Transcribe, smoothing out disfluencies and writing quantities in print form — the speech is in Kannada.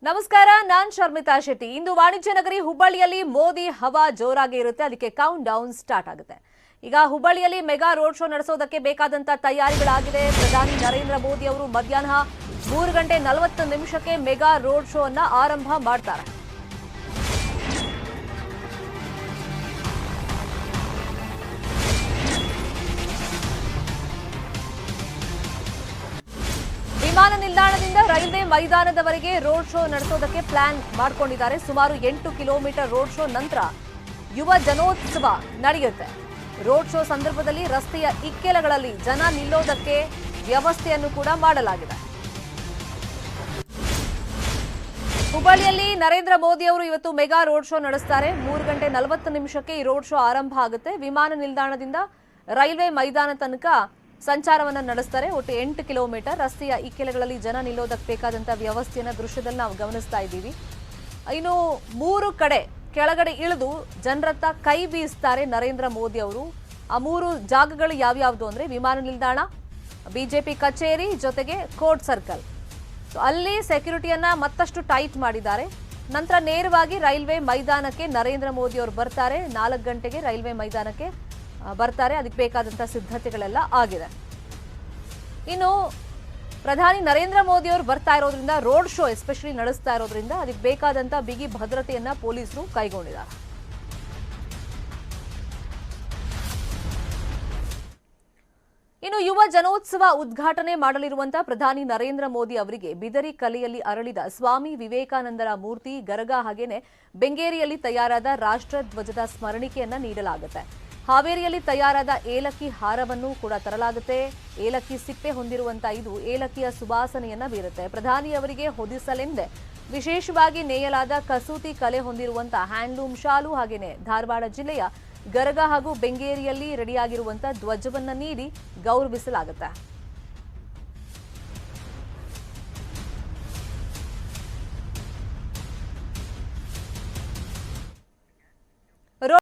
ನಮಸ್ಕಾರ, ನಾನ್ ಶರ್ಮಿತಾ ಶೆಟ್ಟಿ. ಇಂದು ವಾಣಿಜ್ಯ ನಗರಿ ಹುಬ್ಬಳ್ಳಿಯಲ್ಲಿ ಮೋದಿ ಹವಾ ಜೋರಾಗಿ ಇರುತ್ತೆ. ಅದಕ್ಕೆ ಕೌಂಟ್ ಡೌನ್ ಸ್ಟಾರ್ಟ್ ಆಗುತ್ತೆ. ಈಗ ಹುಬ್ಬಳ್ಳಿಯಲ್ಲಿ ಮೆಗಾ ರೋಡ್ ಶೋ ನಡೆಸೋದಕ್ಕೆ ಬೇಕಾದಂತ ತಯಾರಿಗಳಾಗಿದೆ. ಪ್ರಧಾನಿ ನರೇಂದ್ರ ಮೋದಿ ಅವರು ಮಧ್ಯಾಹ್ನ 3:40 ಮೆಗಾ ರೋಡ್ ಶೋ ಅನ್ನ ಆರಂಭ ಮಾಡ್ತಾರೆ. ವಿಮಾನ ನಿಲ್ದಾಣದಿಂದ ರೈಲ್ವೆ ಮೈದಾನದವರೆಗೆ ರೋಡ್ ಶೋ ನಡೆಸೋದಕ್ಕೆ ಪ್ಲಾನ್ ಮಾಡಿಕೊಂಡಿದ್ದಾರೆ. ಸುಮಾರು 8 ಕಿಲೋಮೀಟರ್ ರೋಡ್ ಶೋ ನಂತರ ಯುವ ಜನೋತ್ಸವ ನಡೆಯುತ್ತೆ. ರೋಡ್ ಶೋ ಸಂದರ್ಭದಲ್ಲಿ ರಸ್ತೆಯ ಇಕ್ಕೆಲಗಳಲ್ಲಿ ಜನ ನಿಲ್ಲೋದಕ್ಕೆ ವ್ಯವಸ್ಥೆಯನ್ನು ಕೂಡ ಮಾಡಲಾಗಿದೆ. ಹುಬ್ಬಳ್ಳಿಯಲ್ಲಿ ನರೇಂದ್ರ ಮೋದಿ ಅವರು ಇವತ್ತು ಮೆಗಾ ರೋಡ್ ಶೋ ನಡೆಸ್ತಾರೆ. 3:40 ಈ ರೋಡ್ ಶೋ ಆರಂಭ ಆಗುತ್ತೆ. ವಿಮಾನ ನಿಲ್ದಾಣದಿಂದ ರೈಲ್ವೆ ಮೈದಾನ ತನಕ ಸಂಚಾರವನ್ನು ನಡೆಸ್ತಾರೆ. ಒಟ್ಟು 8 ಕಿಲೋಮೀಟರ್ ರಸ್ತೆಯ ಇಕ್ಕೆಲಗಳಲ್ಲಿ ಜನ ನಿಲ್ಲೋದಕ್ಕೆ ಬೇಕಾದಂತ ವ್ಯವಸ್ಥೆಯನ್ನ ದೃಶ್ಯದಲ್ಲಿ ನಾವು ಗಮನಿಸ್ತಾ ಇದ್ದೀವಿ. ಇನ್ನು 3 ಕಡೆ ಕೆಳಗಡೆ ಇಳಿದು ಜನರತ್ತ ಕೈ ಬೀಸ್ತಾರೆ ನರೇಂದ್ರ ಮೋದಿ ಅವರು. ಆ 3 ಜಾಗಗಳು ಯಾವ್ಯಾವ್ದು ಅಂದ್ರೆ ವಿಮಾನ ನಿಲ್ದಾಣ, ಬಿಜೆಪಿ ಕಚೇರಿ, ಜೊತೆಗೆ ಕೋರ್ಟ್ ಸರ್ಕಲ್. ಅಲ್ಲಿ ಸೆಕ್ಯೂರಿಟಿಯನ್ನ ಮತ್ತಷ್ಟು ಟೈಟ್ ಮಾಡಿದ್ದಾರೆ. ನಂತರ ನೇರವಾಗಿ ರೈಲ್ವೆ ಮೈದಾನಕ್ಕೆ ನರೇಂದ್ರ ಮೋದಿ ಅವರು ಬರ್ತಾರೆ. 4 ಗಂಟೆಗೆ ರೈಲ್ವೆ ಮೈದಾನಕ್ಕೆ ಬರ್ತಾರೆ. ಅದಕ್ಕೆ ಬೇಕಾದಂತ ಸಿದ್ಧತೆಗಳೆಲ್ಲ ಆಗಿದೆ. ಇನ್ನು ಪ್ರಧಾನಿ ನರೇಂದ್ರ ಮೋದಿ ಅವರು ಬರ್ತಾ ಇರೋದ್ರಿಂದ ರೋಡ್ ಶೋ ಎಸ್ಪೆಷಲಿ ನಡೆಸ್ತಾ ಇರೋದ್ರಿಂದ ಅದಕ್ಕೆ ಬೇಕಾದಂತ ಬಿಗಿ ಭದ್ರತೆಯನ್ನ ಪೊಲೀಸರು ಕೈಗೊಂಡಿದ್ದಾರೆ. ಇನ್ನು ಯುವ ಜನೋತ್ಸವ ಉದ್ಘಾಟನೆ ಮಾಡಲಿರುವಂತಹ ಪ್ರಧಾನಿ ನರೇಂದ್ರ ಮೋದಿ ಅವರಿಗೆ ಬಿದರಿ ಕಲೆಯಲ್ಲಿ ಅರಳಿದ ಸ್ವಾಮಿ ವಿವೇಕಾನಂದರ ಮೂರ್ತಿ, ಗರಗ ಹಾಗೇನೆ ಬೆಂಗೇರಿಯಲ್ಲಿ ತಯಾರಾದ ರಾಷ್ಟ್ರ ಧ್ವಜದ ಸ್ಮರಣಿಕೆಯನ್ನ ನೀಡಲಾಗುತ್ತೆ. ಹಾವೇರಿಯಲ್ಲಿ ತಯಾರಾದ ಏಲಕ್ಕಿ ಹಾರವನ್ನು ಕೂಡ ತರಲಾಗುತ್ತೆ. ಏಲಕ್ಕಿ ಸಿಪ್ಪೆ ಹೊಂದಿರುವಂತಹ ಇದು ಏಲಕ್ಕಿಯ ಸುವಾಸನೆಯನ್ನ ಬೀರುತ್ತೆ. ಪ್ರಧಾನಿ ಅವರಿಗೆ ಹೊದಿಸಲೆಂದೇ ವಿಶೇಷವಾಗಿ ನೇಯಲಾದ ಕಸೂತಿ ಕಲೆ ಹೊಂದಿರುವಂತಹ ಹ್ಯಾಂಡ್ಲೂಮ್ ಶಾಲು ಹಾಗೇನೆ ಧಾರವಾಡ ಜಿಲ್ಲೆಯ ಗರಗ ಹಾಗೂ ಬೆಂಗೇರಿಯಲ್ಲಿ ರೆಡಿಯಾಗಿರುವಂತಹ ಧ್ವಜವನ್ನ ನೀಡಿ ಗೌರವಿಸಲಾಗುತ್ತೆ.